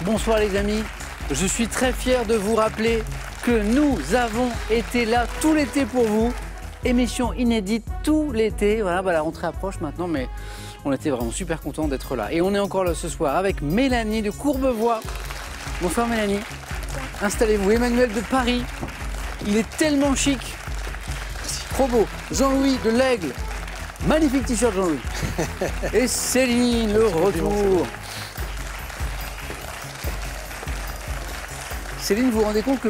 Bonsoir les amis, je suis très fier de vous rappeler que nous avons été là tout l'été pour vous. Émission inédite tout l'été, voilà, la rentrée approche maintenant, mais on était vraiment super contents d'être là. Et on est encore là ce soir avec Mélanie de Courbevoie. Bonsoir Mélanie. Installez-vous. Emmanuel de Paris, il est tellement chic. Trop beau. Jean-Louis de l'Aigle. Magnifique t-shirt Jean-Louis. Et Céline, le retour. Céline, vous vous rendez compte que,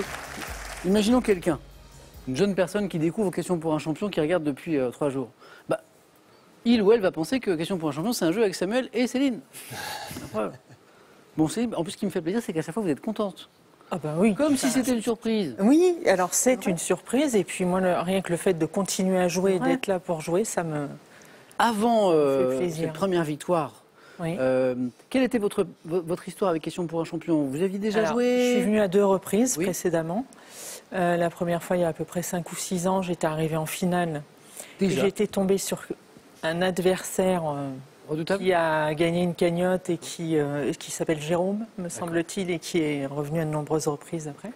imaginons quelqu'un, une jeune personne qui découvre Question pour un champion, qui regarde depuis 3 jours. Bah, il ou elle va penser que Question pour un champion, c'est un jeu avec Samuel et Céline. Bon, Céline, en plus, ce qui me fait plaisir, c'est qu'à chaque fois, vous êtes contente. Ah bah oui. Comme si c'était une surprise. Oui, alors c'est une surprise. Et puis moi, rien que le fait de continuer à jouer, d'être là pour jouer, ça me Avant fait plaisir. cette première victoire, Oui. quelle était votre histoire avec Question pour un champion? Vous aviez déjà joué? Je suis venue à 2 reprises Oui. précédemment. La première fois, il y a à peu près 5 ou 6 ans, j'étais arrivée en finale. Déjà. J'étais tombée sur un adversaire Redoutable. qui a gagné une cagnotte et qui s'appelle Jérôme, me semble-t-il, et qui est revenu à de nombreuses reprises après.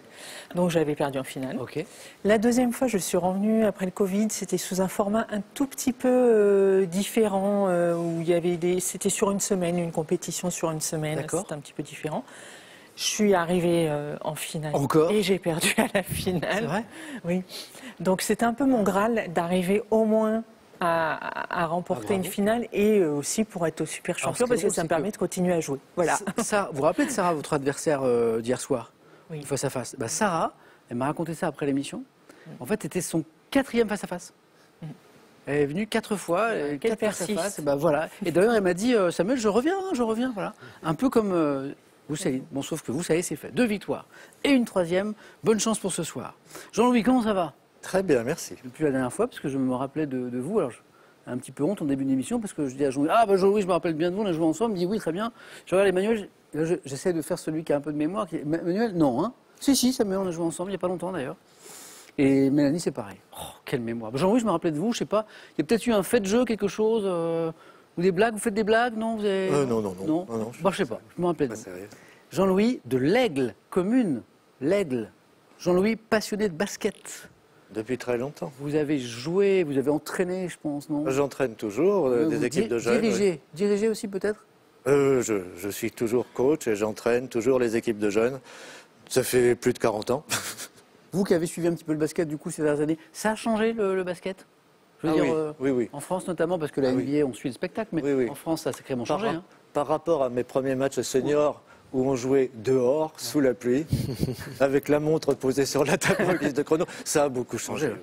Donc j'avais perdu en finale. Ok. La deuxième fois, je suis revenue après le Covid, c'était sous un format un tout petit peu différent, où il y avait c'était sur une semaine, une compétition sur une semaine, D'accord. c'était un petit peu différent. Je suis arrivée en finale. Encore? Et j'ai perdu à la finale. C'est vrai? Oui. Donc c'était un peu mon Graal d'arriver au moins à remporter une finale et aussi pour être au super champion, parce que ça me permet de continuer à jouer. Voilà. Ça, vous vous rappelez de Sarah, votre adversaire d'hier soir? Oui. Face à face. Bah, Sarah, elle m'a raconté ça après l'émission. En fait, c'était son 4e face à face. Elle est venue 4 fois, 4 face à face. Et bah, voilà. Et d'ailleurs, elle m'a dit, Samuel, je reviens. Voilà. Un peu comme vous, Céline. Bon, sauf que vous, ça y est, c'est fait. 2 victoires. Et une 3e. Bonne chance pour ce soir. Jean-Louis, comment ça va? Très bien, merci. Depuis la dernière fois, parce que je me rappelais de vous. Alors, j'ai un petit peu honte en début d'émission, parce que je dis à Jean-Louis, ah bah Jean-Louis, je me rappelle bien de vous, on a joué ensemble. Il me dit, oui, très bien. Je regarde Emmanuel, j'essaie de faire celui qui a un peu de mémoire. Emmanuel, non, hein? Si, Samuel, on a joué ensemble, il n'y a pas longtemps d'ailleurs. Et Mélanie, c'est pareil. Oh, quelle mémoire. Jean-Louis, je me rappelais de vous, je sais pas, il y a peut-être eu un fait de jeu, quelque chose, ou des blagues, vous faites des blagues, non? Vous avez... Non. Bah, je sais pas, je me rappelais de Pas vous. sérieux. Jean-Louis de l'Aigle, commune, l'Aigle. Jean-Louis, passionné de basket. Depuis très longtemps. Vous avez joué, vous avez entraîné, je pense, non? J'entraîne toujours des Vous équipes de jeunes. Dirigé aussi peut-être? Je suis toujours coach et j'entraîne toujours les équipes de jeunes. Ça fait plus de 40 ans. Vous qui avez suivi un petit peu le basket du coup ces dernières années, ça a changé le basket? Je veux Ah dire, oui. en France notamment, parce que la NBA, on suit le spectacle, mais Oui. en France, ça a sacrément Par, changé. Hein. par rapport à mes premiers matchs seniors où on jouait dehors, sous la pluie, avec la montre posée sur la table en guise de chrono, ça a beaucoup changé.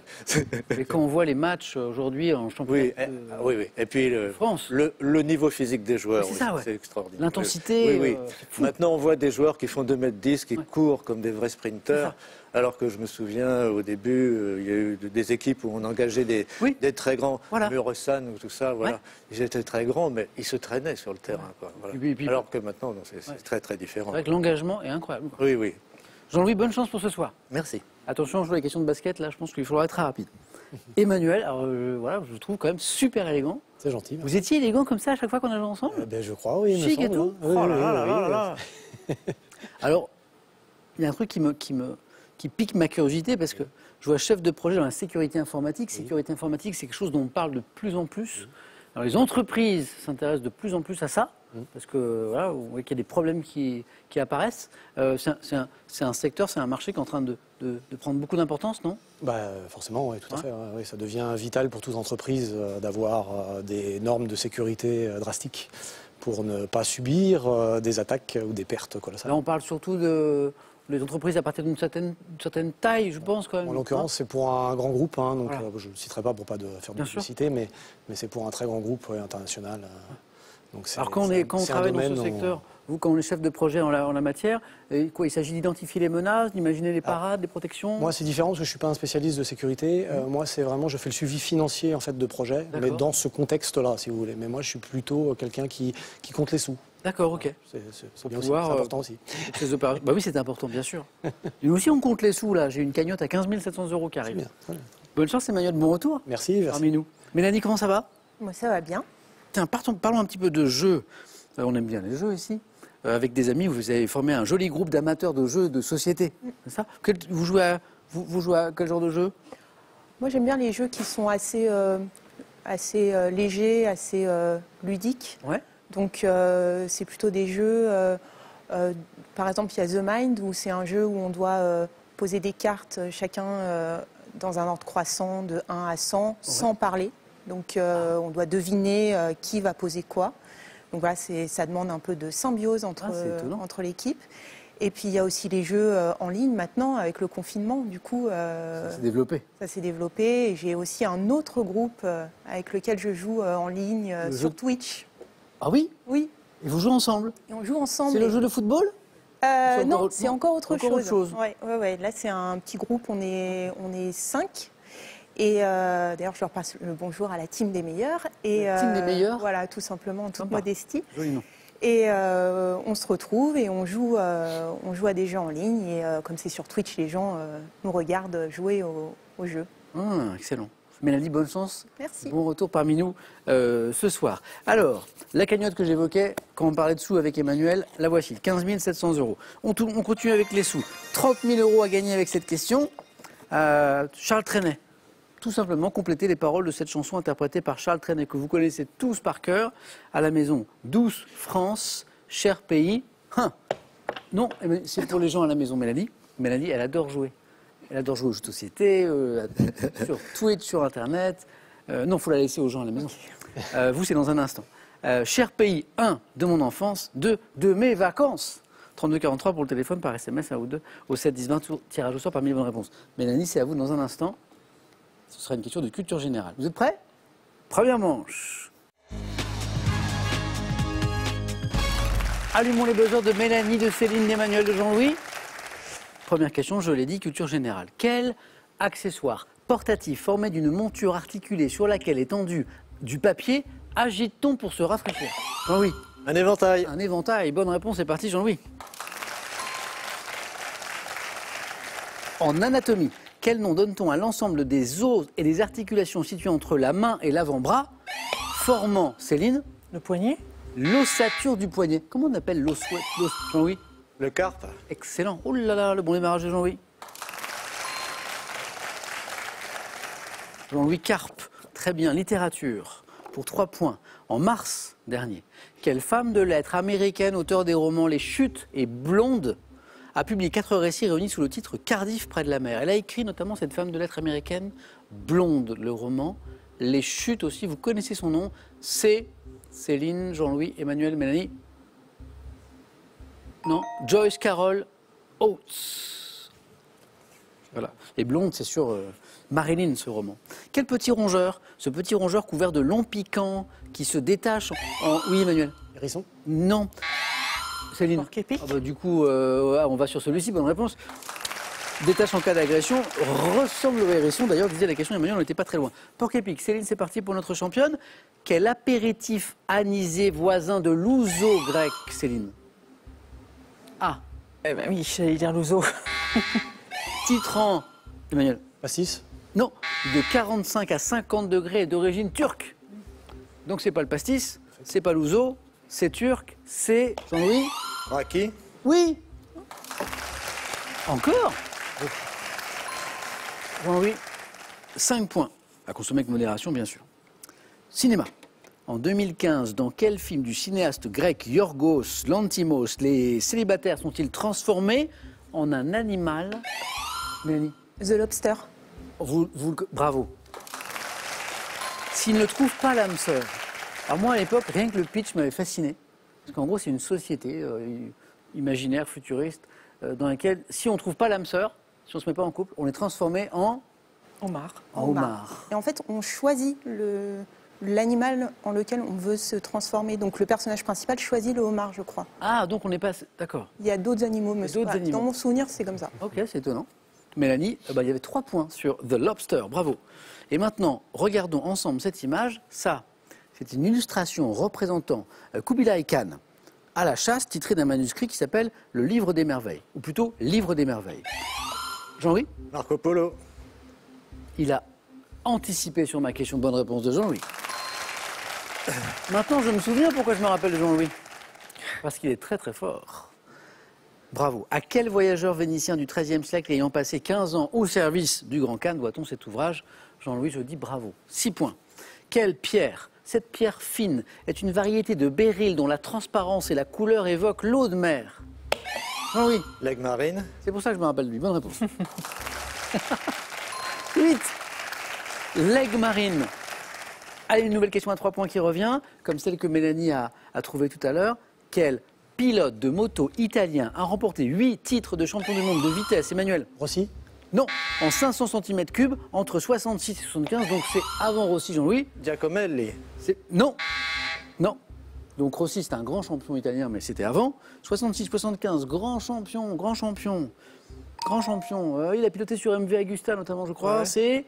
Et quand on voit les matchs aujourd'hui en championnat Oui. Et puis France. le niveau physique des joueurs, C'est ça, ouais. c'est extraordinaire. L'intensité, Oui. c'est fou. Maintenant, on voit des joueurs qui font 2,10 m, qui courent comme des vrais sprinteurs. Alors que je me souviens, au début, il y a eu des équipes où on engageait des très grands, Muresan ou tout ça, voilà. Ils étaient très grands, mais ils se traînaient sur le terrain. Quoi, voilà. Et puis, alors que maintenant, c'est très très différent. C'est vrai que l'engagement est incroyable. Oui. Jean-Louis, bonne chance pour ce soir. Merci. Attention, on joue la question de basket, là, je pense qu'il faudra être très rapide. Emmanuel, alors voilà, je vous trouve quand même super élégant. C'est gentil. Vous étiez élégant comme ça à chaque fois qu'on a joué ensemble? Je crois, oui. Chic et tout. Oui, Oh là. Alors, il y a un truc qui pique ma curiosité parce que je vois chef de projet dans la sécurité informatique. Sécurité informatique, c'est quelque chose dont on parle de plus en plus. Alors, les entreprises s'intéressent de plus en plus à ça parce que voilà, on voit qu'il y a des problèmes qui apparaissent. C'est un secteur, c'est un marché qui est en train de prendre beaucoup d'importance, non? Forcément, oui, tout à fait. Oui, ça devient vital pour toute entreprise d'avoir des normes de sécurité drastiques pour ne pas subir des attaques ou des pertes colossales. Là, on parle surtout des entreprises à partir d'une certaine taille, je pense quand même. En l'occurrence, c'est pour un grand groupe, donc Voilà. je ne citerai pas pour pas faire de publicité, mais c'est pour un très grand groupe international. Donc alors quand on travaille dans ce secteur, vous, quand on est chef de projet en la matière, il s'agit d'identifier les menaces, d'imaginer les parades, des protections? Moi, c'est différent parce que je ne suis pas un spécialiste de sécurité. Moi, c'est vraiment, je fais le suivi financier en fait, de projet, mais dans ce contexte-là, si vous voulez. Mais moi, je suis plutôt quelqu'un qui compte les sous. D'accord, ok. C'est bien aussi, c'est important aussi. Ces opérations. Bah oui, c'est important, bien sûr. Nous aussi, on compte les sous, là. J'ai une cagnotte à 15 700 € qui arrive. Bien, très bien. Bonne chance, Emmanuel. Bon retour. Merci. Parmi nous. Mélanie, comment ça va? Moi, ça va bien. Tiens, parlons un petit peu de jeux. On aime bien les jeux ici. avec des amis, vous avez formé un joli groupe d'amateurs de jeux de société. C'est ça? Vous jouez à quel genre de jeu? Moi, j'aime bien les jeux qui sont assez légers, assez ludiques. Ouais. Donc, c'est plutôt des jeux... par exemple, il y a The Mind, où c'est un jeu où on doit poser des cartes, chacun dans un ordre croissant de 1 à 100, sans parler. Donc, on doit deviner qui va poser quoi. Donc voilà, ça demande un peu de symbiose entre l'équipe. Et puis, il y a aussi les jeux en ligne maintenant, avec le confinement. Du coup, ça s'est développé. Ça s'est développé. Et j'ai aussi un autre groupe avec lequel je joue en ligne sur Twitch. Ah oui? Oui. Et vous jouez ensemble? Et on joue ensemble. C'est le jeu de football? Non, c'est encore autre chose. Ouais. Là, c'est un petit groupe, on est 5. Et d'ailleurs, je leur passe le bonjour à la team des meilleurs. La team des meilleurs? Voilà, tout simplement, en toute modestie. Joli nom. Et on se retrouve et on joue à des jeux en ligne. Et comme c'est sur Twitch, les gens nous regardent jouer au jeu. Excellent. Mélanie, bonne chance. Merci. Bon retour parmi nous ce soir. Alors, la cagnotte que j'évoquais quand on parlait de sous avec Emmanuel, la voici, 15 700 €. On continue avec les sous. 30 000 € à gagner avec cette question. Charles Trenet. Tout simplement compléter les paroles de cette chanson interprétée par Charles Trenet, que vous connaissez tous par cœur, à la maison. Douce France, cher pays. Non, c'est pour les gens à la maison, Mélanie. Mélanie, elle adore jouer. Elle adore jouer aux jeux de société, sur Twitch, sur Internet. Non, il faut la laisser aux gens à la maison. Vous, c'est dans un instant. Cher pays, 1, de mon enfance, 2, de mes vacances. 3243 pour le téléphone, par SMS, 1 ou 2, au 7 10 20, tirage au sort parmi les bonnes réponses. Mélanie, c'est à vous dans un instant. Ce sera une question de culture générale. Vous êtes prêts? Première manche. Allumons les buzzers de Mélanie, de Céline, d'Emmanuel, de Jean-Louis. Première question, je l'ai dit, culture générale. Quel accessoire portatif formé d'une monture articulée sur laquelle est tendu du papier agite-t-on pour se rafraîchir? Jean-Louis. Un éventail. Un éventail. Bonne réponse, c'est parti, Jean-Louis. En anatomie, quel nom donne-t-on à l'ensemble des os et des articulations situées entre la main et l'avant-bras, formant, Céline? Le poignet? L'ossature du poignet. Comment on appelle l'os, Jean-Louis? Le carpe. Excellent. Oh là là, le bon démarrage de Jean-Louis. Jean-Louis Carpe. Très bien. Littérature. Pour 3 points. En mars dernier, quelle femme de lettres américaine, auteure des romans Les Chutes et Blonde, a publié 4 récits réunis sous le titre Cardiff près de la mer. Elle a écrit notamment, cette femme de lettres américaine, Blonde, le roman. Les Chutes aussi, vous connaissez son nom. C'est Céline, Jean-Louis, Emmanuel, Mélanie. Non, Joyce Carol Oates. Voilà. Et Blonde, c'est sur Marilyn, ce roman. Quel petit rongeur? Ce petit rongeur couvert de longs piquants qui se détache en... Oui, Emmanuel? Hérisson? Non. Céline? Porc-épic. Du coup, on va sur celui-ci, bonne réponse. Détache en cas d'agression, ressemble au hérisson. D'ailleurs, disait la question, Emmanuel, on n'était pas très loin. Porc-épic, Céline, c'est parti pour notre championne. Quel apéritif anisé voisin de l'ouzo grec, Céline? Ah. Eh ben oui, j'allais dire l'ouzo. Titrant, Emmanuel? Pastis? Non, de 45 à 50 degrés et d'origine turque. Donc c'est pas le pastis, c'est pas l'ouzo, c'est turc, c'est Jean-Louis? Raki? Oui. Encore? Jean-Louis, 5 points. À consommer avec modération, bien sûr. Cinéma. En 2015, dans quel film du cinéaste grec Yorgos Lanthimos les célibataires sont-ils transformés en un animal? Mélanie? The Lobster. Bravo. S'ils ne trouvent pas l'âme sœur. Alors moi, à l'époque, rien que le pitch m'avait fasciné. Parce qu'en gros, c'est une société imaginaire, futuriste, dans laquelle, si on ne trouve pas l'âme sœur, si on ne se met pas en couple, on est transformé en... Homard. En homard. Et en fait, on choisit l'animal en lequel on veut se transformer. Donc le personnage principal choisit le homard, je crois. Ah, donc on n'est pas... D'accord. Il y a d'autres animaux, monsieur. D'autres animaux. Dans mon souvenir, c'est comme ça. Ok, c'est étonnant. Mélanie, il y avait 3 points sur The Lobster, bravo. Et maintenant, regardons ensemble cette image. Ça, c'est une illustration représentant Kubilai Khan à la chasse, titrée d'un manuscrit qui s'appelle Le Livre des Merveilles, ou plutôt Livre des Merveilles. Jean-Louis? Marco Polo. Il a anticipé sur ma question. Bonne réponse de Jean-Louis. Maintenant, je me souviens pourquoi je me rappelle de Jean-Louis. Parce qu'il est très très fort. Bravo. À quel voyageur vénitien du XIIIe siècle ayant passé 15 ans au service du Grand Khan doit-on cet ouvrage? Jean-Louis, je dis bravo. 6 points. Quelle pierre? Cette pierre fine est une variété de béryl dont la transparence et la couleur évoquent l'eau de mer. Jean-Louis. L'aigle marine. C'est pour ça que je me rappelle de lui. Bonne réponse. 8. L'aigle marine. Allez, une nouvelle question à 3 points qui revient, comme celle que Mélanie a trouvée tout à l'heure. Quel pilote de moto italien a remporté 8 titres de champion du monde de vitesse, Emmanuel? Rossi? Non, en 500 cm3 entre 66 et 75, donc c'est avant Rossi, Jean-Louis. Giacomelli. Non, non. Donc Rossi, c'est un grand champion italien, mais c'était avant. 66-75, grand champion, grand champion, grand champion. Il a piloté sur MV Agusta notamment, je crois. Ouais. C'est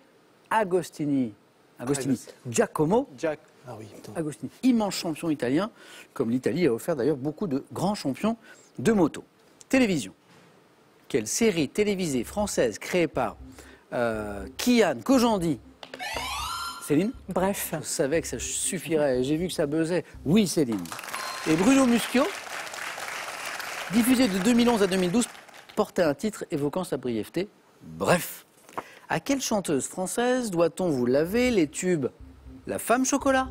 Agostini. Agostini. Giacomo. Ah oui, putain. Agostini. Immense champion italien, comme l'Italie a offert d'ailleurs beaucoup de grands champions de moto. Télévision. Quelle série télévisée française créée par Kian Kojandi? Céline? Bref. Je savais que ça suffirait, j'ai vu que ça buzzait. Oui, Céline. Et Bruno Muschio, diffusé de 2011 à 2012, portait un titre évoquant sa brièveté. Bref. À quelle chanteuse française doit-on, vous l'avez, les tubes La Femme Chocolat?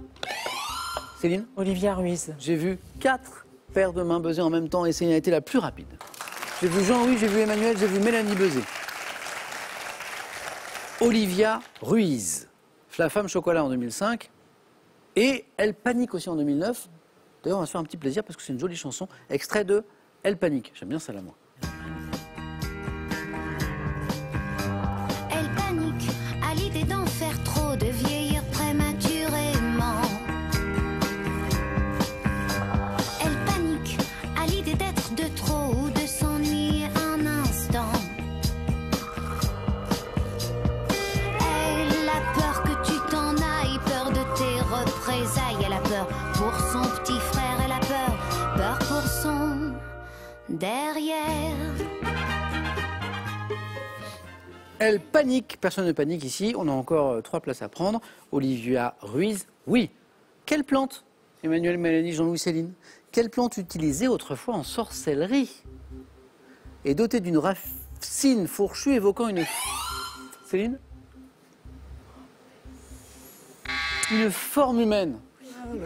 Céline? Olivia Ruiz. J'ai vu 4 paires de mains buzzer en même temps et Céline a été la plus rapide. J'ai vu Jean-Louis, j'ai vu Emmanuel, j'ai vu Mélanie buzzer. Olivia Ruiz. La Femme Chocolat en 2005. Et Elle Panique aussi en 2009. D'ailleurs, on va se faire un petit plaisir parce que c'est une jolie chanson. Extrait de Elle Panique. J'aime bien celle-là, moi. Elle panique à l'idée d'en faire trop, de vieillir prématurément. Elle panique à l'idée d'être de trop ou de s'ennuyer un instant. Elle a peur que tu t'en ailles, peur de tes représailles. Elle a peur pour son petit frère, elle a peur pour son derrière. Elle panique, personne ne panique ici, on a encore 3 places à prendre. Olivia Ruiz, oui. Quelle plante, Emmanuel, Mélanie, Jean-Louis, Céline, quelle plante utilisée autrefois en sorcellerie et dotée d'une racine fourchue évoquant une... Céline? Une forme humaine.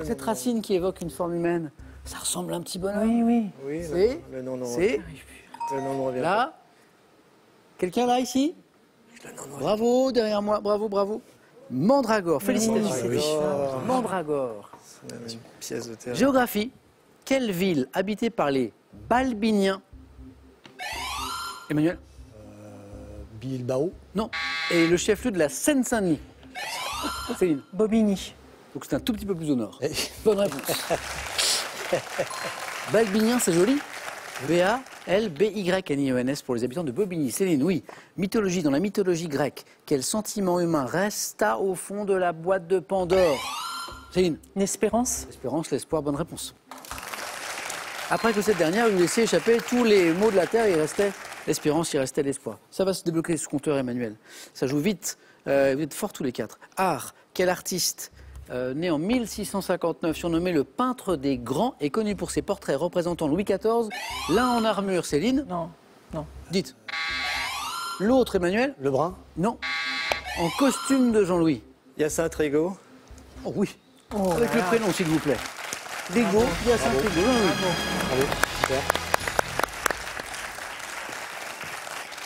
Cette racine qui évoque une forme humaine, ça ressemble à un petit bonhomme. Oui, oui. Oui, C'est... le nom C'est... Le nom ne revient pas. Là. Quelqu'un là, ici? Bravo, derrière moi, bravo, bravo. Mandragore, félicitations. Oui. Mandragore. C'est une pièce de théâtre. Géographie. Quelle ville habitée par les Balbiniens? Emmanuel? Bilbao? Non. Et le chef-lieu de la Seine-Saint-Denis? Céline? Bobigny. Donc c'est un tout petit peu plus au nord. Bonne réponse. Balbiniens, c'est joli. B-A-L-B-Y-N-I-E-N-S pour les habitants de Bobigny. Céline, oui. Mythologie, dans la mythologie grecque, quel sentiment humain resta au fond de la boîte de Pandore? Céline? L'espérance. L'espérance, l'espoir, bonne réponse. Après que cette dernière eut laissé échapper tous les maux de la terre, il restait l'espérance, il restait l'espoir. Ça va se débloquer ce compteur, Emmanuel. Ça joue vite. Vous êtes forts tous les 4. Art, quel artiste né en 1659, surnommé le peintre des grands, est connu pour ses portraits représentant Louis XIV, l'un en armure, Céline? Non, non. Dites. L'autre, Emmanuel? Lebrun? Non. En costume de Jean-Louis? Hyacinthe Rigaud. Oh oui. Oh, Avec le prénom, s'il vous plaît. Rigaud, Hyacinthe Rigaud. Bravo, super.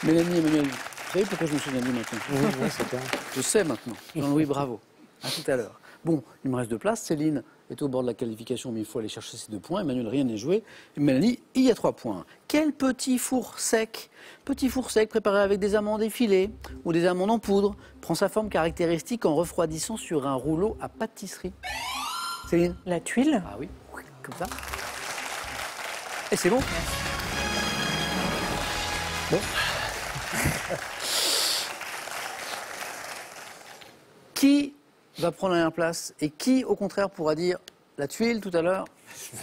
Mélanie, Emmanuel, vous savez pourquoi je me souviens de lui maintenant? Oui, c'est clair. Je sais maintenant. Jean-Louis, bravo. À tout à l'heure. Bon, il me reste 2 places. Céline est au bord de la qualification, mais il faut aller chercher ces 2 points. Emmanuel, rien n'est joué. Et Mélanie, il y a 3 points. Quel petit four sec préparé avec des amandes effilées ou des amandes en poudre prend sa forme caractéristique en refroidissant sur un rouleau à pâtisserie? Céline? La tuile. Ah oui, comme ça. Et c'est bon. Bon. Qui va prendre la dernière place et qui, au contraire, pourra dire la tuile tout à l'heure?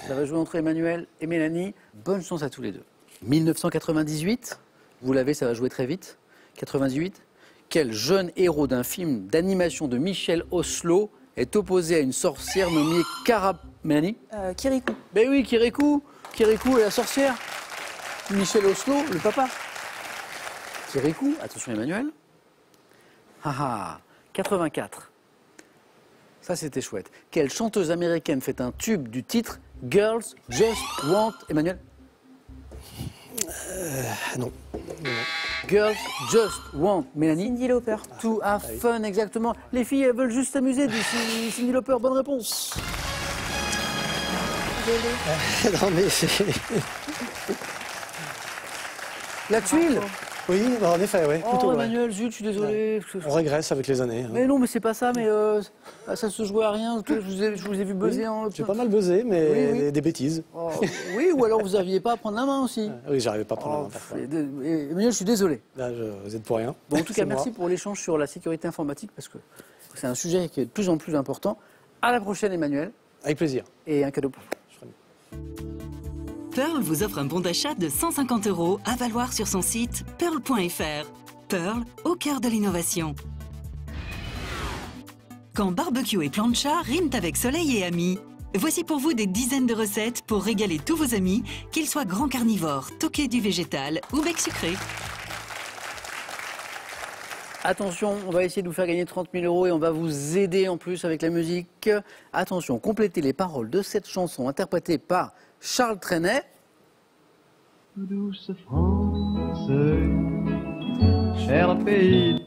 Ça va jouer entre Emmanuel et Mélanie. Bonne chance à tous les deux. 1998, vous l'avez, ça va jouer très vite. 98, quel jeune héros d'un film d'animation de Michel Oslo est opposé à une sorcière nommée Mélanie? Kirikou. Ben oui, Kirikou. Kirikou et la sorcière. Michel Oslo, le papa. Kirikou, attention Emmanuel. Haha, 84. Ça, c'était chouette. Quelle chanteuse américaine fait un tube du titre Girls Just Want... Emmanuel? Non. Girls Just Want. Mélanie? Cyndi Lauper. To have fun, exactement. Les filles, elles veulent juste s'amuser, dit Cyndi Lauper. Bonne réponse. Non, mais c'est... La tuile. Oui, bah, en effet, oui. Oh, Emmanuel, zut, je suis désolé. On régresse avec les années. Hein. Mais non, mais c'est pas ça, mais ça se jouait à rien. Je vous ai vu buzzer en... J'ai pas mal buzzé, mais Oui. des bêtises. Oh, oui, ou alors vous n'aviez pas à prendre la main aussi. Oui, j'arrivais pas à prendre la main. Oh, parfois. Emmanuel, je suis désolé. Là, vous êtes pour rien. Bon, en tout cas, C'est merci moi. pour l'échange sur la sécurité informatique, parce que c'est un sujet qui est de plus en plus important. À la prochaine, Emmanuel, Avec plaisir. et un cadeau pour vous. Pearl vous offre un bon d'achat de 150 € à valoir sur son site pearl.fr. Pearl, au cœur de l'innovation. Quand barbecue et plancha riment avec soleil et amis, voici pour vous des dizaines de recettes pour régaler tous vos amis, qu'ils soient grands carnivores, toqués du végétal ou bec sucré. Attention, on va essayer de vous faire gagner 30 000 € et on va vous aider en plus avec la musique. Attention, complétez les paroles de cette chanson interprétée par Charles Trenet. Douce France, cher pays.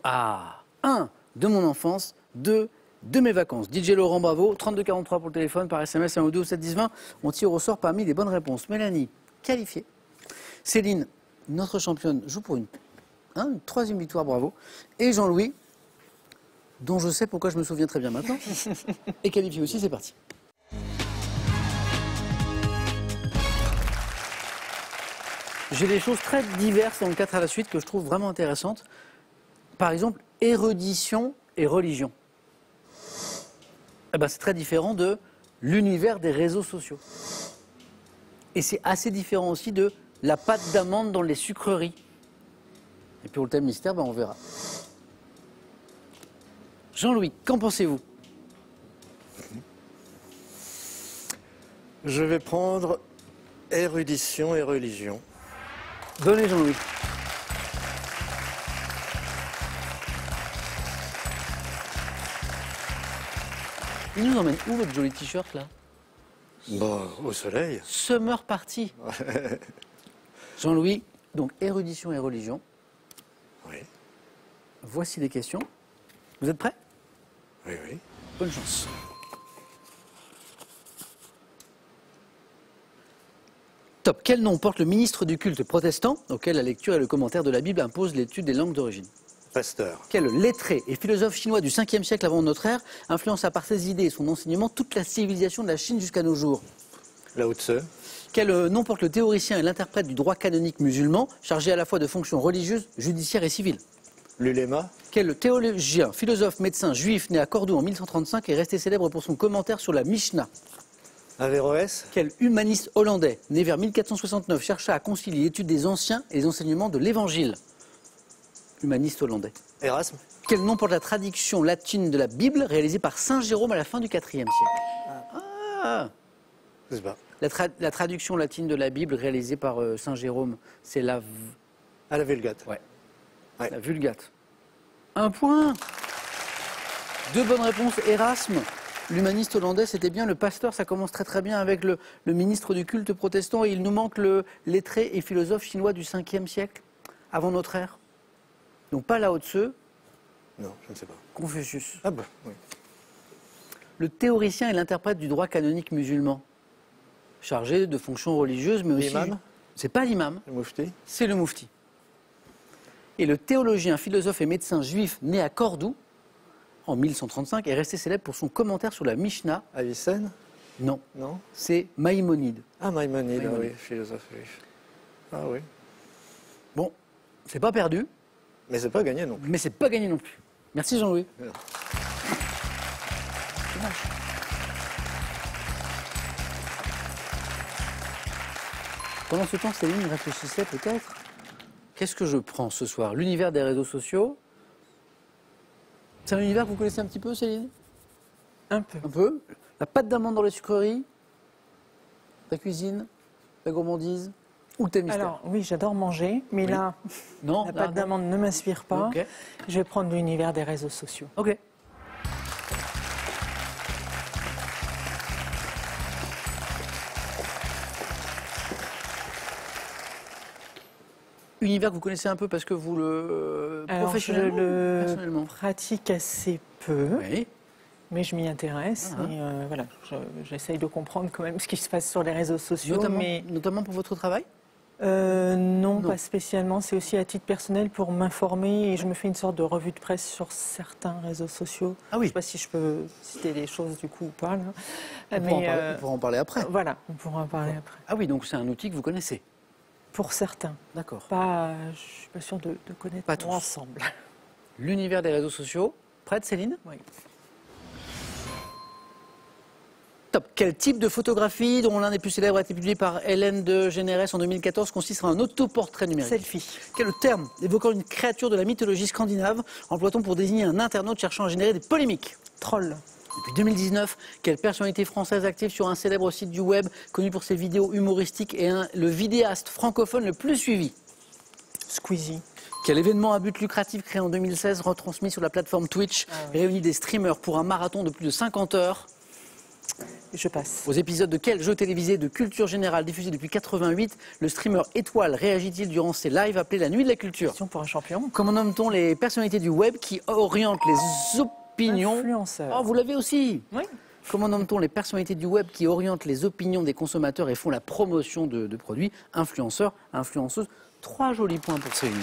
Ah, 1 de mon enfance, 2 de mes vacances. DJ Laurent, bravo. 3243 pour le téléphone, par SMS 1 ou 2 7 10 20. On tire au sort parmi les bonnes réponses. Mélanie, qualifiée. Céline, notre championne, joue pour une 3e victoire, bravo. Et Jean-Louis, dont je sais pourquoi je me souviens très bien maintenant, est qualifié aussi, c'est parti. J'ai des choses très diverses dans le 4 à la suite que je trouve vraiment intéressantes. Par exemple, érudition et religion. Eh ben, c'est très différent de l'univers des réseaux sociaux. Et c'est assez différent aussi de la pâte d'amande dans les sucreries. Et puis pour le thème mystère, ben, on verra. Jean-Louis, qu'en pensez-vous? Je vais prendre érudition et religion. Donnez Jean-Louis. Il nous emmène où votre joli t-shirt là? Bon, au soleil. Summer Party. Jean-Louis, donc érudition et religion. Oui, Voici les questions. Vous êtes prêts? oui, oui. Bonne chance. Top. Quel nom porte le ministre du culte protestant auquel la lecture et le commentaire de la Bible imposent l'étude des langues d'origine? Pasteur. Quel lettré et philosophe chinois du 5e siècle avant notre ère influença par ses idées et son enseignement toute la civilisation de la Chine jusqu'à nos jours? Lao Tse. Quel nom porte le théoricien et l'interprète du droit canonique musulman, chargé à la fois de fonctions religieuses, judiciaires et civiles? L'uléma. Quel théologien, philosophe, médecin juif né à Cordoue en 1135 est resté célèbre pour son commentaire sur la Mishnah? Averroès. Quel humaniste hollandais, né vers 1469, chercha à concilier l'étude des anciens et les enseignements de l'Évangile? Humaniste hollandais. Erasme. Quel nom porte la traduction latine de la Bible réalisée par Saint Jérôme à la fin du IVe siècle? Ah. Je sais pas. La traduction latine de la Bible réalisée par Saint Jérôme, c'est la... À la Vulgate. Ouais. Ouais. La Vulgate. 1 point. 2 bonnes réponses. Erasme, l'humaniste hollandais, c'était bien. Le pasteur, ça commence très très bien avec le ministre du culte protestant. Et il nous manque le lettré et philosophe chinois du 5e siècle, avant notre ère. Donc pas Lao Tse, Non, je ne sais pas. Confucius. Ah bah, oui. Le théoricien et l'interprète du droit canonique musulman, chargé de fonctions religieuses, mais aussi... L'imam. C'est pas l'imam, Le Moufti. c'est le moufti. Et le théologien, philosophe et médecin juif né à Cordoue, en 1135, est resté célèbre pour son commentaire sur la Mishnah. Avicenne. Non, Non. c'est Maïmonide. Ah, Maïmonide, ah Maïmonide. oui, philosophe juif. Ah oui. Bon, c'est pas perdu, Mais c'est pas gagné non plus. mais c'est pas gagné non plus. Merci Jean-Louis. Non. Dommage. Pendant ce temps, Céline réfléchissait peut-être. Qu'est-ce que je prends ce soir? L'univers des réseaux sociaux. C'est un univers que vous connaissez un petit peu, Céline? Un peu. Un peu. La pâte d'amande dans les sucreries. La cuisine. la gourmandise ou le thème mystère? Alors, oui, j'adore manger, mais là, non, la pâte d'amande ne m'inspire pas. Okay. Je vais prendre l'univers des réseaux sociaux. Ok. Univers que vous connaissez un peu parce que vous le professionnellement, je le personnellement pratique assez peu, oui. mais je m'y intéresse. Et voilà, j'essaye de comprendre quand même ce qui se passe sur les réseaux sociaux. Notamment pour votre travail? Non, pas spécialement. C'est aussi à titre personnel pour m'informer et je me fais une sorte de revue de presse sur certains réseaux sociaux. Ah oui. Je ne sais pas si je peux citer des choses du coup ou pas. Là. On pourra en parler après. Voilà, on pourra en parler après. Ah oui, donc c'est un outil que vous connaissez? Pour certains. D'accord. Je ne suis pas sûre de connaître pas tous l'ensemble. L'univers des réseaux sociaux. Prête, Céline? Oui. Top. Quel type de photographie, dont l'un des plus célèbres a été publié par Hélène de Généresse en 2014, consiste en un autoportrait numérique? Selfie. Quel terme évoquant une créature de la mythologie scandinave emploie-t-on pour désigner un internaute cherchant à générer des polémiques? Troll. Depuis 2019, quelle personnalité française active sur un célèbre site du web, connu pour ses vidéos humoristiques, est le vidéaste francophone le plus suivi? Squeezie. Quel événement à but lucratif créé en 2016, retransmis sur la plateforme Twitch, réunit des streamers pour un marathon de plus de 50 heures? Je passe. Aux épisodes de quel jeu télévisé de culture générale diffusé depuis 88, le streamer Étoile réagit-il durant ses lives appelés la Nuit de la Culture? Question pour un champion. Comment nomme-t-on les personnalités du web qui orientent les opinions? Influenceurs. Oh, vous l'avez aussi? Oui. Comment nomme-t-on les personnalités du web qui orientent les opinions des consommateurs et font la promotion de produits? Influenceurs, influenceuses. 3 jolis points pour Céline.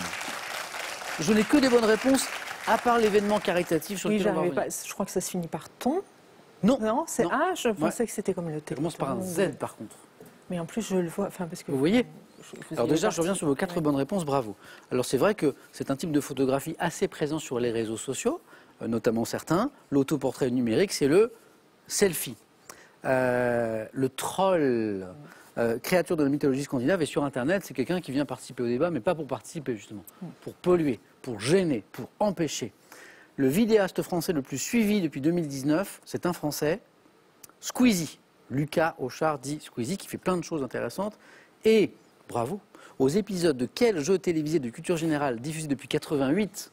Je n'ai que des bonnes réponses, à part l'événement caritatif sur lequel on va j'arrivais pas. revenir. Je crois que ça se finit par ton. Non. Non, c'est A, je pensais Ouais. que c'était comme le Ça téléphone. commence par un Z, par contre. Mais en plus, je le vois. Enfin, parce que Vous voyez? vous Alors y êtes déjà, je parti. reviens sur vos 4 bonnes réponses, bravo. Alors c'est vrai que c'est un type de photographie assez présent sur les réseaux sociaux, notamment certains. L'autoportrait numérique, c'est le selfie. Le troll, créature de la mythologie scandinave, et sur Internet, c'est quelqu'un qui vient participer au débat, mais pas pour participer justement, pour polluer, pour gêner, pour empêcher. Le vidéaste français le plus suivi depuis 2019, c'est un Français, Squeezie. Lucas Auchard dit Squeezie, qui fait plein de choses intéressantes. Et, bravo, aux épisodes de quel jeu télévisé de culture générale diffusé depuis 88,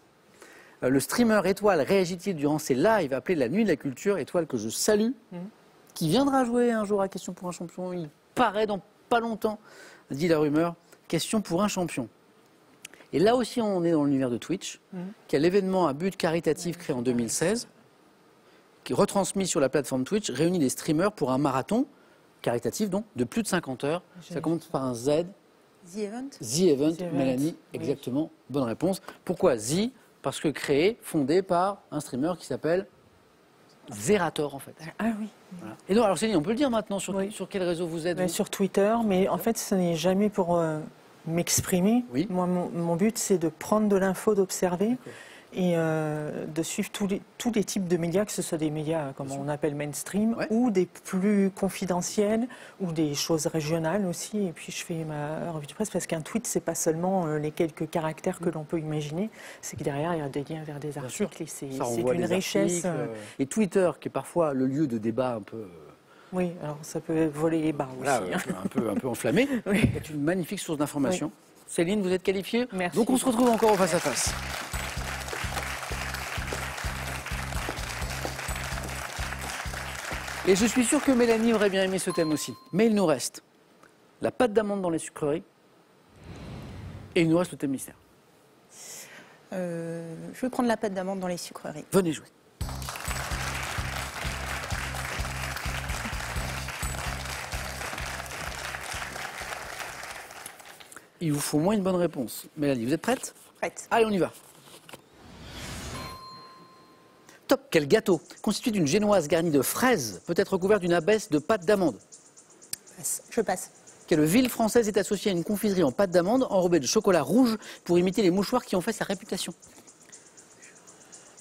le streamer Étoile réagit-il durant ses lives appelés la Nuit de la Culture? Étoile que je salue, qui viendra jouer un jour à Question pour un champion. Il paraît dans pas longtemps, dit la rumeur, Question pour un champion. Et là aussi, on est dans l'univers de Twitch, qui est l'événement à but caritatif créé en 2016, qui retransmis sur la plateforme Twitch, réunit des streamers pour un marathon caritatif, donc, de plus de 50 heures. Ça commence par un Z. The Event. The Event, Mélanie, exactement, bonne réponse. Pourquoi The? Parce que créé, fondé par un streamer qui s'appelle Zerator, en fait. Ah oui. Voilà. Et donc, alors Céline, on peut le dire maintenant, sur quel réseau vous êtes? Ben, sur Twitter, mais en fait, ce n'est jamais pour m'exprimer. Oui. Moi, mon but, c'est de prendre de l'info, d'observer et de suivre tous les types de médias, que ce soit des médias, comme on appelle mainstream, ou des plus confidentiels, ou des choses régionales aussi. Et puis, je fais ma revue de presse, parce qu'un tweet, c'est pas seulement les quelques caractères que l'on peut imaginer, c'est que derrière, il y a des liens vers des articles, et c'est d'une richesse. Et Twitter, qui est parfois le lieu de débat un peu... Oui, alors ça peut voler les barres Voilà, aussi. un peu enflammé. Oui. C'est une magnifique source d'information. Oui. Céline, vous êtes qualifiée? Merci. Donc on se retrouve encore au face-à-face. Et je suis sûr que Mélanie aurait bien aimé ce thème aussi. Mais il nous reste la pâte d'amande dans les sucreries et il nous reste le thème mystère. Je vais prendre la pâte d'amande dans les sucreries. Venez jouer. Il vous faut au moins une bonne réponse. Mélanie, vous êtes prête? Prête. Allez, on y va. Top, quel gâteau constitué d'une génoise garnie de fraises peut être recouvert d'une abaisse de pâte d'amande? Je passe. Quelle ville française est associée à une confiserie en pâte d'amande enrobée de chocolat rouge pour imiter les mouchoirs qui ont fait sa réputation?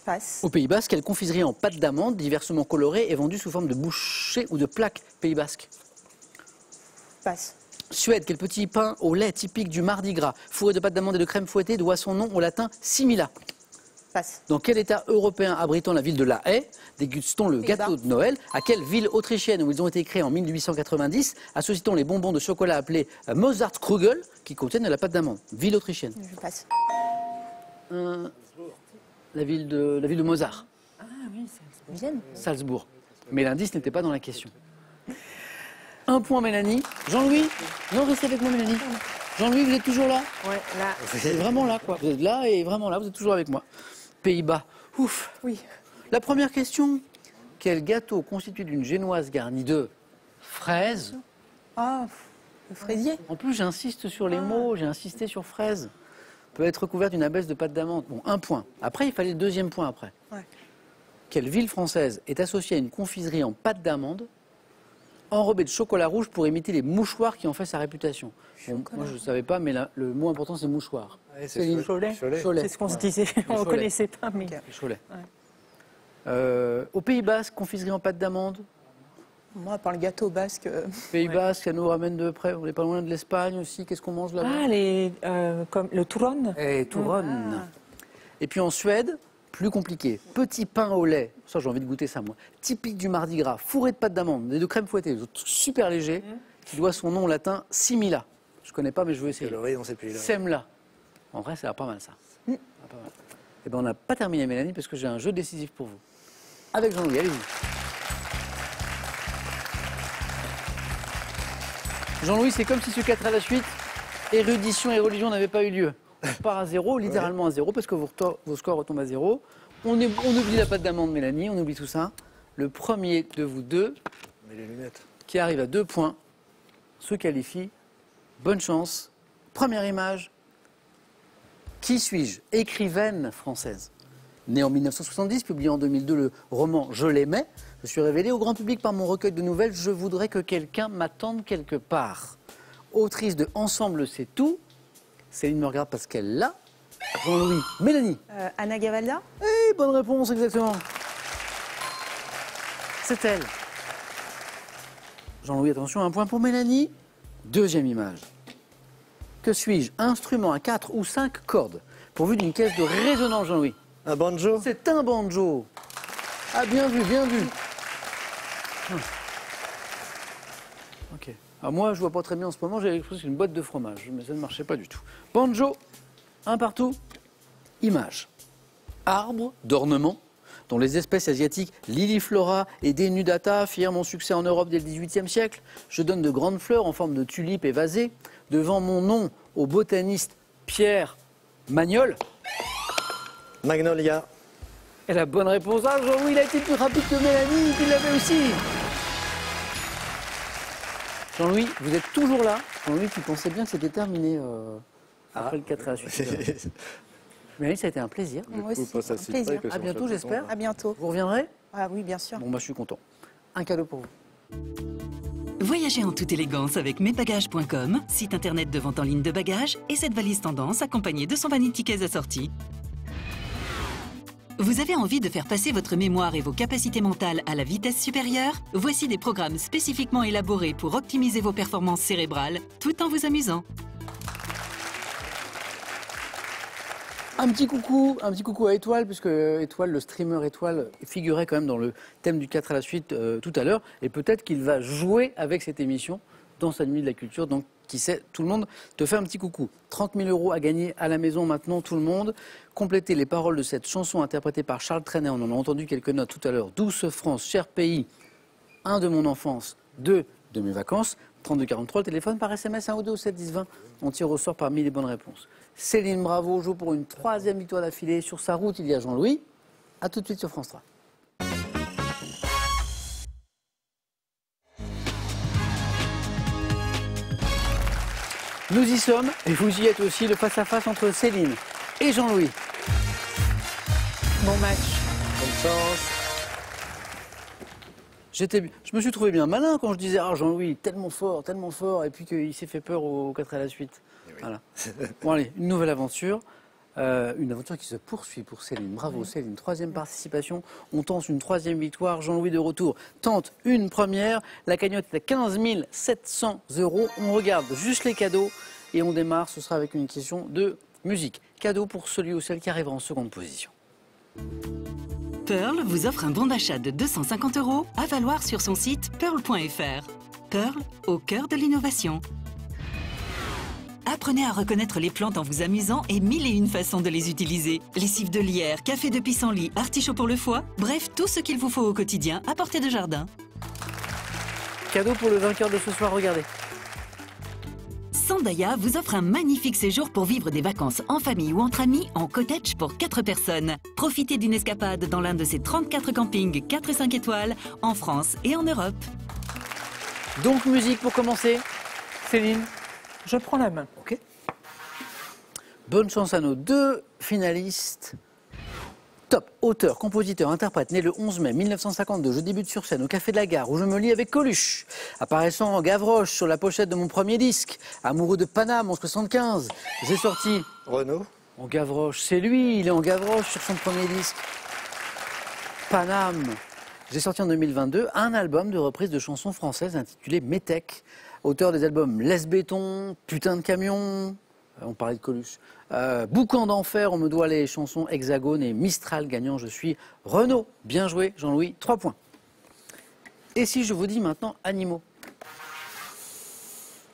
Passe. Au Pays Basque, quelle confiserie en pâte d'amande diversement colorée est vendue sous forme de bouchées ou de plaques? Pays Basque. Passe. Suède, quel petit pain au lait typique du Mardi Gras, fourré de pâte d'amande et de crème fouettée, doit son nom au latin simila? Passe. Dans quel État européen abritant la ville de La Haye déguste-t-on le gâteau de Noël? À quelle ville autrichienne où ils ont été créés en 1890 associe-t-on les bonbons de chocolat appelés Mozartkrugel qui contiennent de la pâte d'amande? Ville autrichienne. Je passe. La ville de Mozart. Ah oui, Vienne. Salzbourg. Mais l'indice n'était pas dans la question. Un point Mélanie. Jean-Louis? Non, restez avec moi Mélanie. Jean-Louis, vous êtes toujours là? Ouais, là. Vous êtes vraiment là, quoi. Vous êtes là et vraiment là, vous êtes toujours avec moi. Pays-Bas. Ouf. Oui. La première question. Quel gâteau constitué d'une génoise garnie de fraises? Ah, le fraisier. En plus, j'insiste sur les mots, j'ai insisté sur fraises. Peut être recouvert d'une abaisse de pâte d'amande. Bon, un point. Après, il fallait le deuxième point après. Ouais. Quelle ville française est associée à une confiserie en pâte d'amande enrobée de chocolat rouge pour imiter les mouchoirs qui ont fait sa réputation? Bon, moi, je ne savais pas, mais là, le mot important, c'est mouchoir. Ouais, Céline. Cholet. Cholet. C'est ce qu'on se disait. On ne Cholet. connaissait pas, mais. Cholet. Au Pays Basque, confiserie en pâte d'amande. Moi, par le gâteau basque. Pays Basque, ça nous ramène de près. On n'est pas loin de l'Espagne aussi. Qu'est-ce qu'on mange là-bas? Comme le touron. Et Touronne. Et puis en Suède, plus compliqué. Petit pain au lait. Ça, j'ai envie de goûter ça, moi. Typique du Mardi Gras. Fourré de pâte d'amande et de crème fouettée. Super léger. Qui doit son nom latin simila. Je ne connais pas, mais je veux essayer. Le riz dans ces pays-là. Semla. En vrai, ça a l'air pas mal, ça. Pas mal. Eh ben, on n'a pas terminé, Mélanie, parce que j'ai un jeu décisif pour vous. Avec Jean-Louis, allez-y. Jean-Louis, c'est comme si ce 4 à la suite, érudition et religion n'avaient pas eu lieu. On part à zéro, littéralement à zéro, parce que vos scores retombent à zéro. On oublie la pâte d'amande, Mélanie, on oublie tout ça. Le premier de vous deux, Mais les lunettes. qui arrive à 2 points, se qualifie. Bonne chance. Première image. Qui suis-je? Écrivaine française. Née en 1970, publié en 2002 le roman Je l'aimais, je suis révélée au grand public par mon recueil de nouvelles Je voudrais que quelqu'un m'attende quelque part. Autrice de Ensemble c'est tout. Céline me regarde parce qu'elle l'a. Jean-Louis. Mélanie. Anna Gavalda. Eh, bonne réponse, exactement. C'est elle. Jean-Louis, attention, un point pour Mélanie. Deuxième image. Que suis-je? Instrument à 4 ou 5 cordes, pourvu d'une caisse de résonance, Jean-Louis. Un banjo? C'est un banjo. Ah, bien vu, bien vu. Ok. Alors moi, je vois pas très bien en ce moment, j'avais cru que c'est une boîte de fromage, mais ça ne marchait pas du tout. Banjo, un partout. Image. Arbre d'ornement, dont les espèces asiatiques Liliflora et Denudata firent mon succès en Europe dès le XVIIIe siècle. Je donne de grandes fleurs en forme de tulipes évasées. Devant mon nom au botaniste Pierre Magnol. Magnolia. Et la bonne réponse, ah Jean-Louis, il a été plus rapide que Mélanie, qui l'avait aussi. Jean-Louis, vous êtes toujours là. Jean-Louis, tu pensais bien que c'était terminé après le 4 à la suite. Mélanie, ça a été un plaisir. Moi aussi, Pas ça un si plaisir. près que À son bientôt, chapeau j'espère. tombe. À bientôt. Vous reviendrez? Ah oui, bien sûr. Bon, bah, je suis content. Un cadeau pour vous. Voyagez en toute élégance avec mesbagages.com, site internet de vente en ligne de bagages, et cette valise tendance accompagnée de son vanity case assorti. Vous avez envie de faire passer votre mémoire et vos capacités mentales à la vitesse supérieure? Voici des programmes spécifiquement élaborés pour optimiser vos performances cérébrales tout en vous amusant. Un petit coucou à Étoile, puisque Étoile, le streamer Étoile, figurait quand même dans le thème du 4 à la suite tout à l'heure, et peut-être qu'il va jouer avec cette émission dans sa nuit de la culture, donc qui sait, tout le monde te fait un petit coucou. 30 000 € à gagner à la maison maintenant, tout le monde. Complétez les paroles de cette chanson interprétée par Charles Trenet, on en a entendu quelques notes tout à l'heure. Douce France, cher pays, 1 de mon enfance, 2 de mes vacances, 3243, le téléphone par SMS 1 ou 2 au 7 10 20. On tire au sort parmi les bonnes réponses. Céline Bravo joue pour une 3e victoire d'affilée. Sur sa route, il y a Jean-Louis. A tout de suite sur France 3. Nous y sommes, et vous y êtes aussi, le face-à-face entre Céline et Jean-Louis. Bon match. Bonne chance. Je me suis trouvé bien malin quand je disais ah Jean-Louis tellement fort, et puis qu'il s'est fait peur au 4 à la suite. Oui. Voilà. Bon allez, une nouvelle aventure. Une aventure qui se poursuit pour Céline. Bravo Céline, 3e participation. On tente une 3e victoire. Jean-Louis de retour tente une première. La cagnotte est à 15 700 €. On regarde juste les cadeaux et on démarre. Ce sera avec une question de musique. Cadeau pour celui ou celle qui arrivera en seconde position. Pearl vous offre un bon d'achat de 250 € à valoir sur son site pearl.fr. Pearl, au cœur de l'innovation. Apprenez à reconnaître les plantes en vous amusant et 1001 façons de les utiliser. Lessive de lierre, café de pissenlit, artichaut pour le foie, bref, tout ce qu'il vous faut au quotidien à portée de jardin. Cadeau pour le vainqueur de ce soir, regardez. Sandaya vous offre un magnifique séjour pour vivre des vacances en famille ou entre amis en cottage pour 4 personnes. Profitez d'une escapade dans l'un de ses 34 campings 4 et 5 étoiles en France et en Europe. Donc musique pour commencer. Céline. Je prends la main. Ok. Bonne chance à nos 2 finalistes. Top, auteur, compositeur, interprète, né le 11 mai 1952, je débute sur scène au Café de la Gare où je me lie avec Coluche. Apparaissant en Gavroche sur la pochette de mon premier disque, amoureux de Paname en 75, j'ai sorti... Renaud. En Gavroche, c'est lui, il est en Gavroche sur son premier disque. Paname. J'ai sorti en 2022 un album de reprise de chansons françaises intitulé Métèque. Auteur des albums Laisse Béton, Putain de camion, on parlait de Coluche, Boucan d'enfer, on me doit les chansons Hexagone et Mistral gagnant, je suis Renaud. Bien joué Jean-Louis, 3 points. Et si je vous dis maintenant animaux?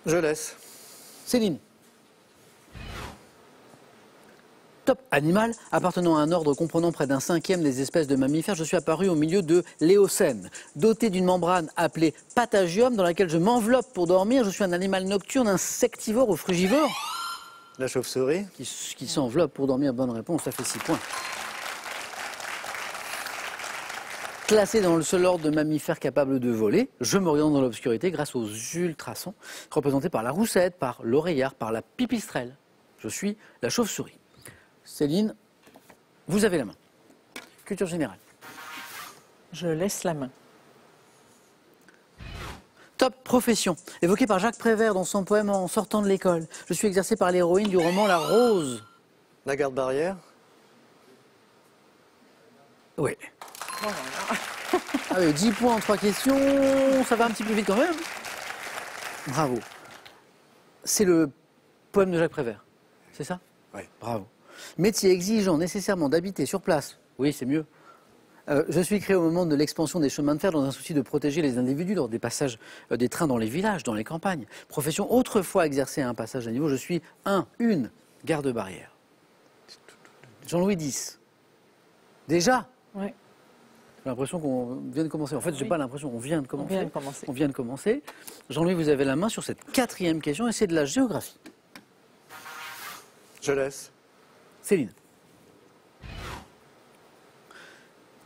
Je laisse. Céline. Top, animal, appartenant à un ordre comprenant près d'un 5e des espèces de mammifères, je suis apparu au milieu de l'Éocène. Doté d'une membrane appelée patagium dans laquelle je m'enveloppe pour dormir, je suis un animal nocturne, insectivore ou frugivore. La chauve-souris. Qui s'enveloppe pour dormir, bonne réponse, ça fait 6 points. Classé dans le seul ordre de mammifères capables de voler, je m'oriente dans l'obscurité grâce aux ultrasons, représentés par la roussette, par l'oreillard, par la pipistrelle. Je suis la chauve-souris. Céline, vous avez la main. Culture générale. Je laisse la main. Top, profession. Évoquée par Jacques Prévert dans son poème En sortant de l'école. Je suis exercée par l'héroïne du roman La Rose. La garde-barrière. Oui. Ah oui, 10 points en 3 questions, ça va un petit peu vite quand même. Bravo. C'est le poème de Jacques Prévert, c'est ça? Oui. Bravo. Métier exigeant nécessairement d'habiter sur place. Oui, c'est mieux. Je suis créé au moment de l'expansion des chemins de fer dans un souci de protéger les individus lors des passages des trains dans les villages, dans les campagnes. Profession autrefois exercée à un passage à niveau, je suis une garde-barrière. Jean-Louis X. Déjà? Oui. J'ai l'impression qu'on vient de commencer. En fait, j'ai pas l'impression, on vient de commencer. On vient de commencer. On vient de commencer. Jean-Louis, vous avez la main sur cette 4e question et c'est de la géographie. Je laisse. Céline.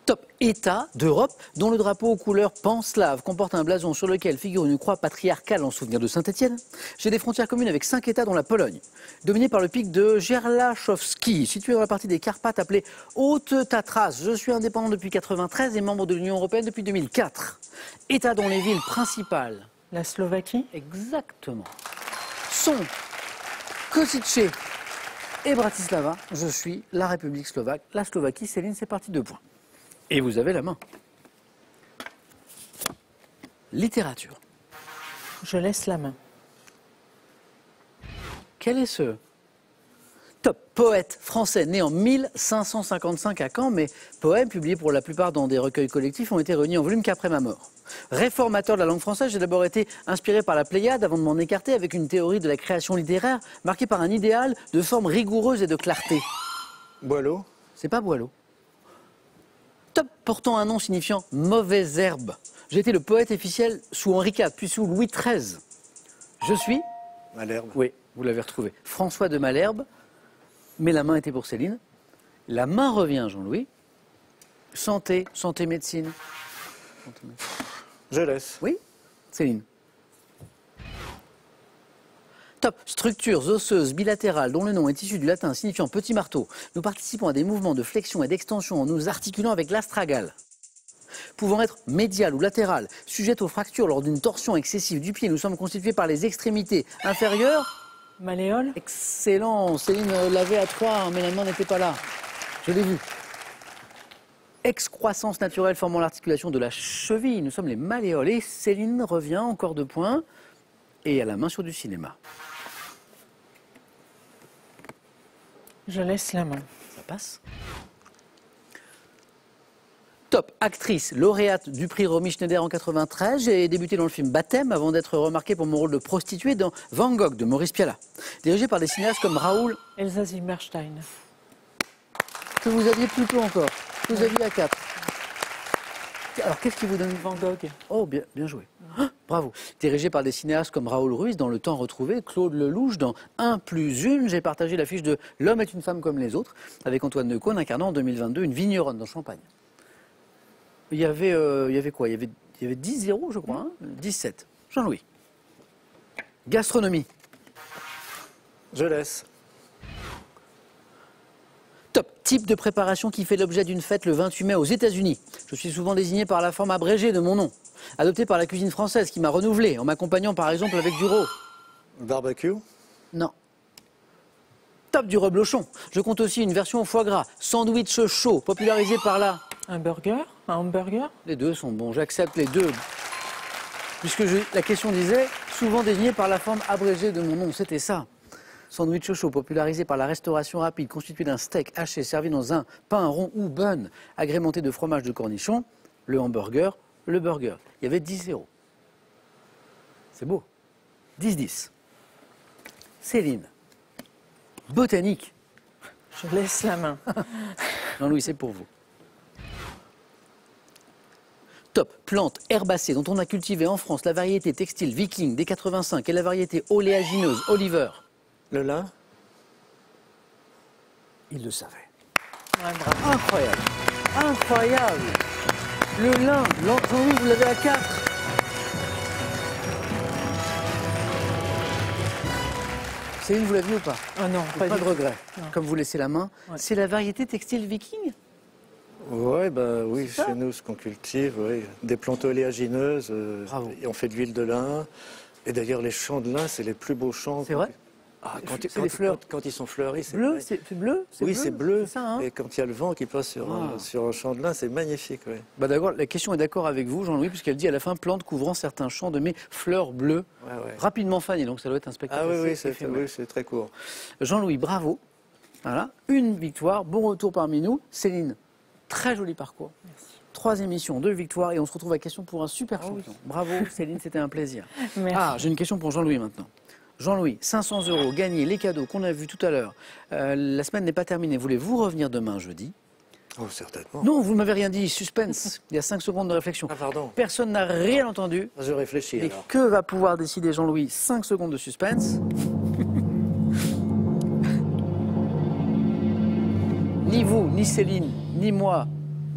Top, État d'Europe dont le drapeau aux couleurs panslave comporte un blason sur lequel figure une croix patriarcale en souvenir de Saint-Étienne. J'ai des frontières communes avec 5 États dont la Pologne, dominée par le pic de Gerlachowski, situé dans la partie des Carpates appelée Haute-Tatras. Je suis indépendant depuis 1993 et membre de l'Union européenne depuis 2004. État dont les villes principales... La Slovaquie. Exactement. Sont Košice et Bratislava. Je suis la République slovaque. La Slovaquie, Céline, c'est parti, 2 points. Et vous avez la main. Littérature. Je laisse la main. Quel est ce top poète français né en 1555 à Caen, mais poèmes publiés pour la plupart dans des recueils collectifs ont été réunis en volume qu'après ma mort. Réformateur de la langue française, j'ai d'abord été inspiré par la Pléiade avant de m'en écarter avec une théorie de la création littéraire marquée par un idéal de forme rigoureuse et de clarté. Boileau. C'est pas Boileau. Top portant un nom signifiant mauvaise herbe. J'ai été le poète officiel sous Henri IV, puis sous Louis XIII. Je suis... Malherbe. Oui, vous l'avez retrouvé. François de Malherbe, mais la main était pour Céline. La main revient, Jean-Louis. Santé, santé médecine. Je laisse. Oui, Céline. Top, structures osseuses bilatérales dont le nom est issu du latin signifiant petit marteau. Nous participons à des mouvements de flexion et d'extension en nous articulant avec l'astragale. Pouvant être médiales ou latérales, sujettes aux fractures lors d'une torsion excessive du pied, nous sommes constitués par les extrémités inférieures. Malléole. Excellent, Céline l'avait à 3, mais la main n'était pas là. Je l'ai vu. Excroissance naturelle formant l'articulation de la cheville, nous sommes les malléoles. Et Céline revient, encore 2 points, et à la main sur du cinéma. Je laisse la main. Ça passe. Top, actrice, lauréate du prix Romy Schneider en 93. J'ai débuté dans le film Baptême avant d'être remarquée pour mon rôle de prostituée dans Van Gogh de Maurice Pialat. Dirigé par des cinéastes comme Raoul... Elsa Zimmerstein. Que vous aviez plus tôt encore. Que vous aviez à 4. Alors, qu'est-ce qui vous donne Van Gogh? Oh, bien joué. Ah, bravo. Dirigé par des cinéastes comme Raoul Ruiz dans Le Temps retrouvé, Claude Lelouch dans 1+1. J'ai partagé l'affiche de L'homme est une femme comme les autres avec Antoine Decaune incarnant en 2022 une vigneronne dans Champagne. Il y avait quoi? Il y avait 10-0, je crois, hein 17. Jean-Louis. Gastronomie. Je laisse. Top. Type de préparation qui fait l'objet d'une fête le 28 mai aux États-Unis. Je suis souvent désigné par la forme abrégée de mon nom. Adopté par la cuisine française qui m'a renouvelé en m'accompagnant par exemple avec du rôt. Barbecue? Non. Top du reblochon. Je compte aussi une version au foie gras. Sandwich chaud, popularisé par là. Un burger? Un hamburger? Les deux sont bons, j'accepte les deux. Puisque la question disait, souvent désigné par la forme abrégée de mon nom, c'était ça. Sandwich chaud, popularisé par la restauration rapide, constitué d'un steak haché servi dans un pain rond ou bun, agrémenté de fromage de cornichon, le hamburger, le burger. Il y avait 10-0. C'est beau. 10-10. Céline. Botanique. Je laisse la main. Jean-Louis, c'est pour vous. Top, plante herbacée dont on a cultivé en France la variété textile Viking D85 et la variété oléagineuse Oliver. Le lin? Il le savait. Ouais, bravo. Incroyable. Incroyable. Le lin, Jean-Louis, vous l'avez à 4. Céline, vous l'aviez ou pas? Ah non, pas de du tout. regret. Non. Comme vous laissez la main. Ouais. C'est la variété textile Viking? Ouais, bah, oui, chez nous, ce qu'on cultive, oui. Des plantes oléagineuses. Bravo. Et on fait de l'huile de lin. Et d'ailleurs, les champs de lin, c'est les plus beaux champs. C'est vrai? Ah, C'est les fleurs. Quand ils sont fleuris, c'est Bleu, vrai. c'est bleu? Oui, c'est bleu. C'est ça, hein? Et quand il y a le vent qui passe sur un champ de lin, c'est magnifique. Oui. Bah d'accord, la question est d'accord avec vous, Jean-Louis, puisqu'elle dit à la fin plante couvrant certains champs de mes fleurs bleues. Ouais, ouais. Rapidement fanées, donc ça doit être un spectacle. Ah oui, assez éphémère. oui, c'est très court. Jean-Louis, bravo. Voilà, une victoire, bon retour parmi nous. Céline, très joli parcours. Merci. 3 émissions, 2 victoires et on se retrouve à question pour un super champion. Bravo Céline, c'était un plaisir. Merci. Ah, j'ai une question pour Jean-Louis maintenant. Jean-Louis, 500 € gagnés, les cadeaux qu'on a vus tout à l'heure. La semaine n'est pas terminée. Voulez-vous revenir demain, jeudi? Oh, certainement. Non, vous ne m'avez rien dit. Suspense. Il y a 5 secondes de réflexion. Ah, pardon. Personne n'a rien entendu. Je réfléchis Et alors. que va pouvoir décider Jean-Louis? 5 secondes de suspense. Ni vous, ni Céline, ni moi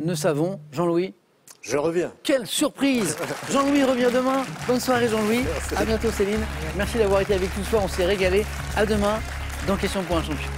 ne savons. Jean-Louis, Je reviens. quelle surprise! Jean-Louis revient demain. Bonne soirée Jean-Louis. À bientôt Céline. Merci d'avoir été avec nous ce soir. On s'est régalé. À demain dans Question pour un champion.